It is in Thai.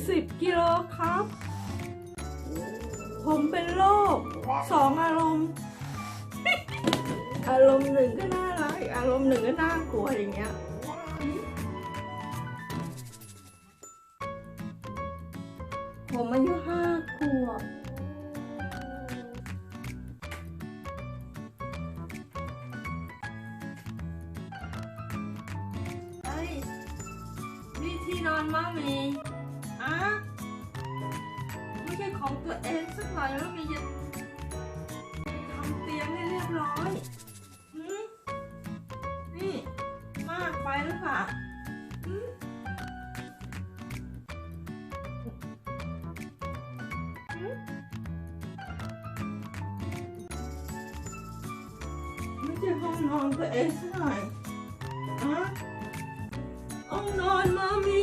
10 กิโลครับผมเป็นโรค2 อารมณ์ อารมณ์หนึ่งก็น่ารักอีกอารมณ์หนึ่งก็น่ากลัวอย่างเงี้ยผมอายุ5 ขวบเฮ้ยนี่ที่นอนมามีอะไม่ใช่ของตัวเองสักหน่อยแล้วมีจะทำเตียงให้เรียบร้อยนี่มากไปหรือเปล่าไม่ใช่ห้องนอนตัวเองสักหน่อยอะห้องนอนมามี